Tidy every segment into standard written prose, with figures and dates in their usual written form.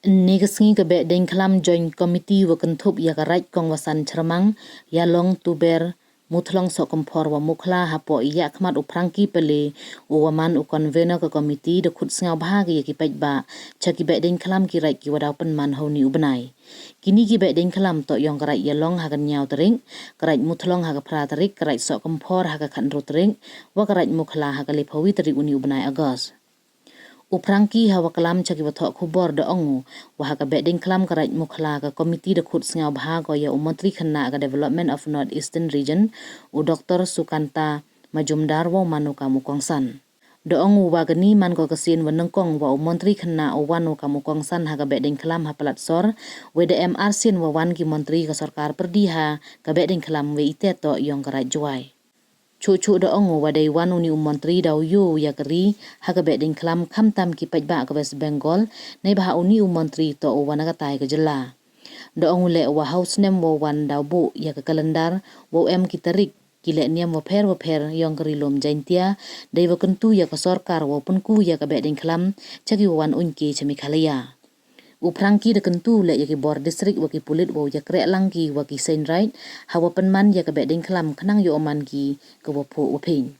Negasngi ke bek deng kelam joint committee wa kentup ya karait kong wasan cermang ya long tuber mutlong sok kompor wa mukla hapo iya khmat uprangki pele uwaman u convener ke committee de khut sngau bahagi ya ki pej ba chaki bek deng kelam ki rait ki wadau penman honi ubenai kini ki bek deng kelam to yong karait ya long hagan nyau tering karait mutlong haga pra terik karait sok kompor haga khandro tering wa karait mukla haga lepawi terik uni ubenai agos uprangki hawa kelam chaki wathok khubor de ongu wa ka beding kelam karait mukla ka komiti de khut sngau bha ko ya umantri khanna ka development of north eastern region u Dr. Sukanta Majumdar wa manu kamu kongsan de ongu wa gani man ko kasin wa nengkong wa umantri khanna u wanu kamu kongsan ha ka beding kelam ha palatsor we de MR sin wa wan ki menteri ka sarkar perdiha ka beding kelam we ite to yong karait juai Cucu da ongo wadai wanu ni menteri dau yu ya keri haga beding kelam kham tam ki pajba ke West Bengal nei bah uni menteri to wana ka tai ke jela da ongo le wa house nem wo wan dau bu ya ke kalendar wo em ki tarik ki le niam wo pher yang keri lom jaintia dai wo kentu ya ke sarkar wo punku ya ke beding kelam chagi wan unki chemi khalia uprangki de kentu le yaki bor district waki pulit wo ya krek langki waki saint right hawa penman ya ke beding kelam khnang yo oman ki ke wo pho upin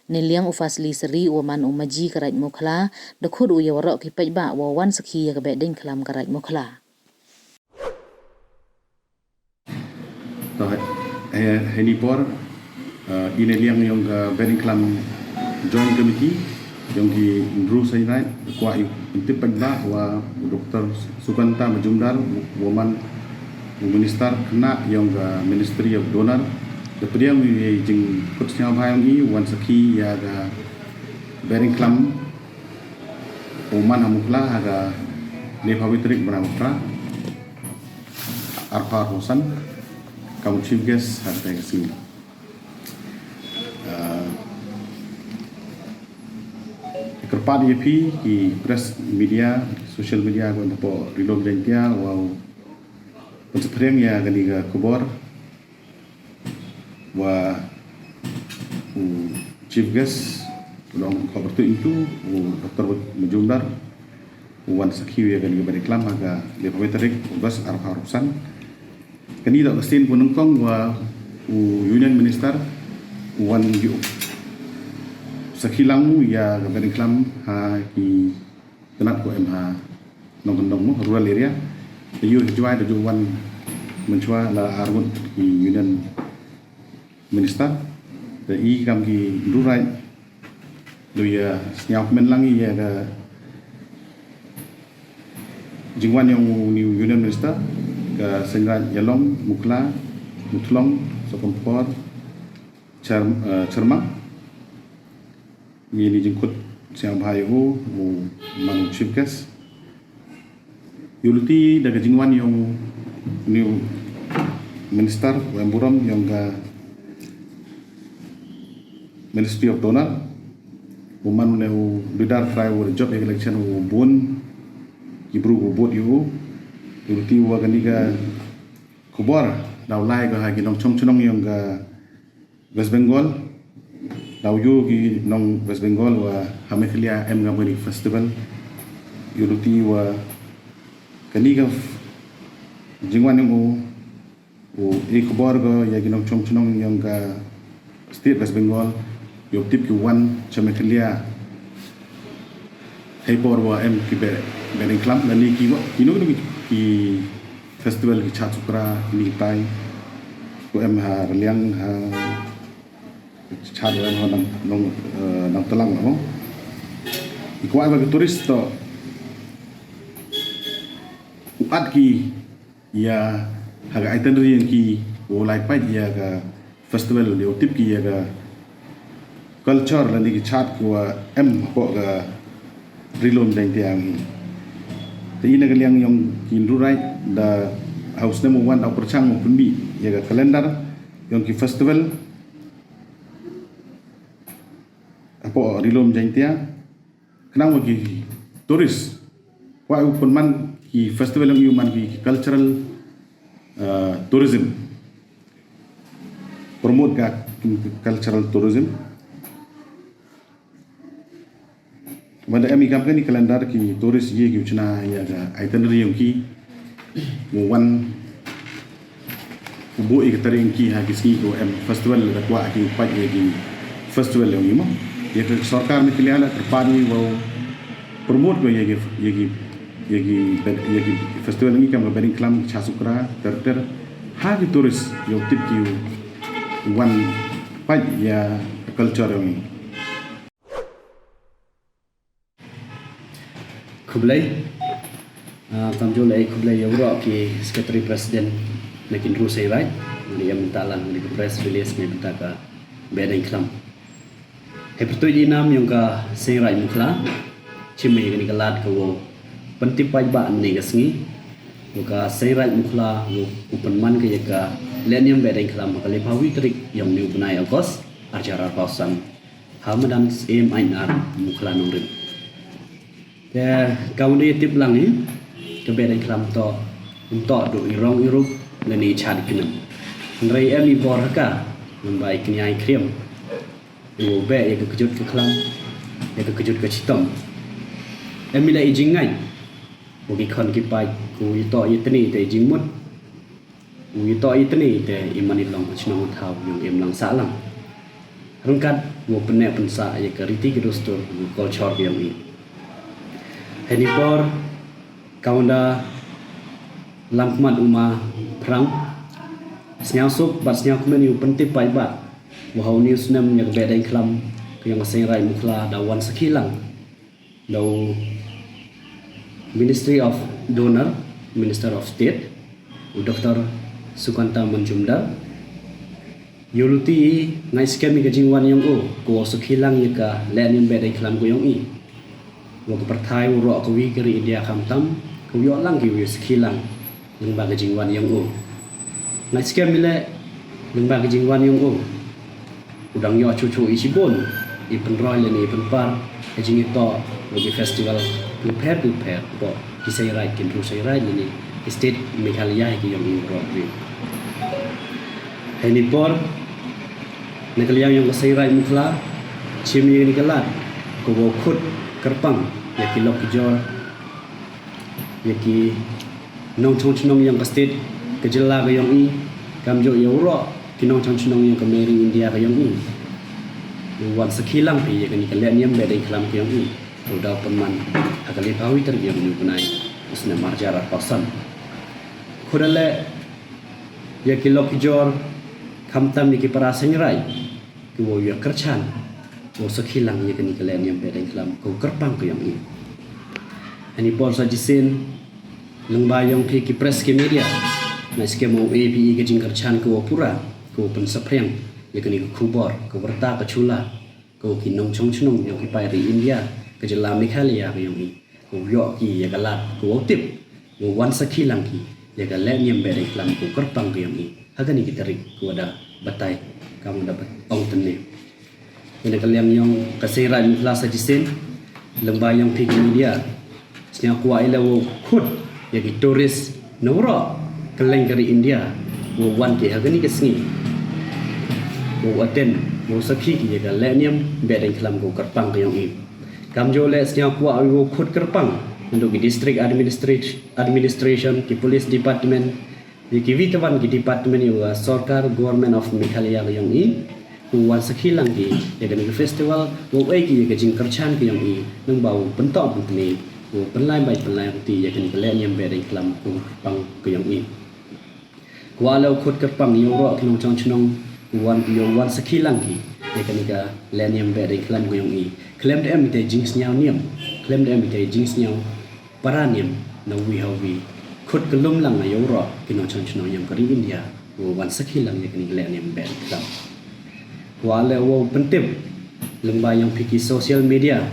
niliang ufasli seri oman umaji karait mukla de khud u ya warok ki pejba wo wan sakhi ya ke beding kelam karait mukla to heni por ineliang yung beding kelam joint committee yang di Ndru Sainai kuat intip pajba wa Dr. Sukanta Majumdar woman minister kena yang Ministry of Donor the priang wi jing kutnya bhayang i wan sakhi ya ga bearing klam woman hamukla aga le pavitrik bramatra arpa hosan kamu chief guest harta kasih kerpat EP di press media, social media ko po rilom jentia wow pencepreng ya gani ga kubor wa chief guest long khabar tu itu Dr. Majumdar wan sakhi ya gani ga reklam aga le pavitrik bas arha rusan kani da kestin punungkong wa union minister wan yu sakhilangu ya gaben klam ha ki kenat ko MH nong mo rural area yu juai de juan menchua la arun ki union minister de i kam ki rurai do ya snyap men langi ya ga jingwan yang ni union minister ka sengra yalong mukla mutlong sokompor cermak ini jengkut siang bahayu mang chief guest yulti daga jingwan yang new minister wemburam yang ga Ministry of Donor woman neu bidar try war job election bun ibru bot yu yulti wa ganiga kubor daulai ga hagi nong chongchong yang ga West Bengal Daw yu ki nong West Bengal wa hameklia em ngabani festival yuluti wa kaniga jingwan ngo ikbor go ya ginong chomchnong yang ka state West Bengal yo tip ki wan chameklia hebor wa em ki be klam lani ki wa kino ki festival ki chatsukra ni tai ko em ha liang ha chad wan nang telang mo ikuan bagi turis to uat ki ya haga itinerary yang ki ulai pai ya ga festival le tip ki ya ga culture lani ki chat ko em ko ga rilom deng tiang ti ina ga yang kin rurai da house nemo wan au perchang mo pundi ya ga kalendar yang ki festival apa rilom jaintia kenang wagi turis wa penman ki festival yang human ki cultural tourism promote ga cultural tourism Banda emi kam kan ni kalendar ki turis ye ki uchna ya ga itinerary yung ki mo wan ubu ikatari yung ki ha kiski ko em festival da kwa ki pa ye ki festival yung mo ye ke sarkar ni kiliala terpani wo promote ko ye ki festival ni kam bering klam chasukra ter ha ki turis yo tip ki wan pa ya culture yung Kublai kamjo lai kublai euro ki secretary president nakin rusai right dia minta lang di press release ni minta ka bedeng klam he pertuji nam yang ka singrai mukla chimi ni kalat ko wo penti pai ba ni gasngi ka singrai mukla wo upan man ka yaka lenium bedeng klam ka le pawi trik yang ni bunai agos acara pausan hamadan aim ainar mukla nongrin kau ni tip lang ni kebetulan kelam to untuk do irong irup leni chat kinam nrai emi boraka lembai kenyai krem wo be ya kejut ke kelam ya kejut ke citom emi la ijingai bagi kon ki pai ku ito itni te jingmut ku ito itni te imani long chnong thau yung em lang sa lang rungkat wo pene pensa ya keriti kedustur culture yang ni Henipor kaunda lamkmat uma perang senyau sup bat senyau kemen yu penting pai bat wahau ni sunam yang bedai kelam yang sengrai mukla dawan sekilang dau Ministry of Donor Minister of State Dr. Sukanta Manjumdar yuluti ngai skemi gajingwan yang ko sekilang yaka lenin bedai kelam ko yang waktu pertai urok kawi keri India kamtam kawi orang kawi sekilang lembaga jingwan yang nak sekian bila lembaga jingwan yang udang yo cucu isi bon ipen roy leni ipen par jing itu bagi festival prepare bo kisai rai kin rusai rai leni state Meghalaya ki yang urok ni ini por negara yang kisai rai mukla cimi ni kalat ko khut kerpang yaki lok kijor yaki nong chong chnong yang state kejela ga yang i kamjo euro kinong chong chnong yang kameri India ga yang i wan sekilang pi yakani kalian yang bedai kelam yang i udah peman akali pawi ter yang nyugunai usna marjara pasan khudale yaki lok kijor kamtam yaki para sengrai ku yo kerchan wo sekilang ye kini kalian yang bedeng kelam ko kerpang ko yang ini ani pon sa jisin lengbayong pi ki press ki media na skemo APE ke jingkar chan ko pura ko pen sapreng ye kini ko kubor ko berta ko chula ko kinong chong chnong yo ki pai ri India ke jela Meghalaya ko yang ini ko yo ki ye galat ko tip wo wan sekilang ki ye kalian yang bedeng kelam ko kerpang ko yang ini hagani kita rik ko ada batai kamu dapat ong tenne ini kalian yang kesiran kelas jisin lembah yang pergi media senyap kuat ilawo khut yagi turis nora keleng dari India wo wan ke hagani kesni wo aten wo sakhi ki jaga lenium bedeng kelam ko kerpang ke yang ini kamjo le senyap kuat wo khut kerpang untuk district administration ki police department ki vitawan ki department yo sarkar government of Meghalaya yang ini wan sekilang ki ya kan festival wo ai ki ya jing kerchan ki yang i nang bau bentok pentni wo penlai bai penlai ti ya kan kelen yang bedeng kelam ko pang ki yang i walau khut kerpang yo ro kinong chong chnong wan sekilang ki ya kan ka len yang bedeng kelam ko yang i klem de am te jing snyau niam klem de am te jing snyau paraniam na wi hawi khut kelum lang yo ro kinong chong chnong yang kari India wo wan sekilang ya kan len yang bedeng kelam walau pentip lembah yang fikir sosial media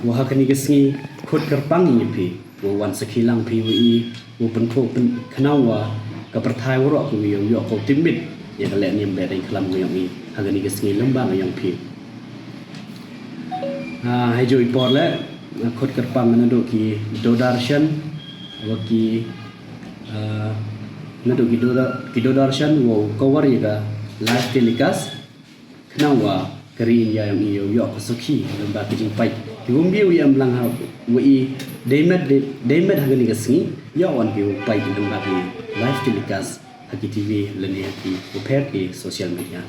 wah kini kesni khut kerpang ni pi wan sekilang pi wi wo penpo pen kenawa ke pertai woro ku yang yo ko timit ya kalian yang bedeng kelam yang ni hagani kesni lembah yang pi hai jo ipor le khut kerpang nado ki dodarshan waki nado ki dodarshan wo kawar ya live telecast kenawa kari India yang iyo yo kosoki lembah kijing pai tiumbi yang belang ha wi demet hagani gasngi yo on bi pai lembah bi live telecast haki TV leni haki upher ki social media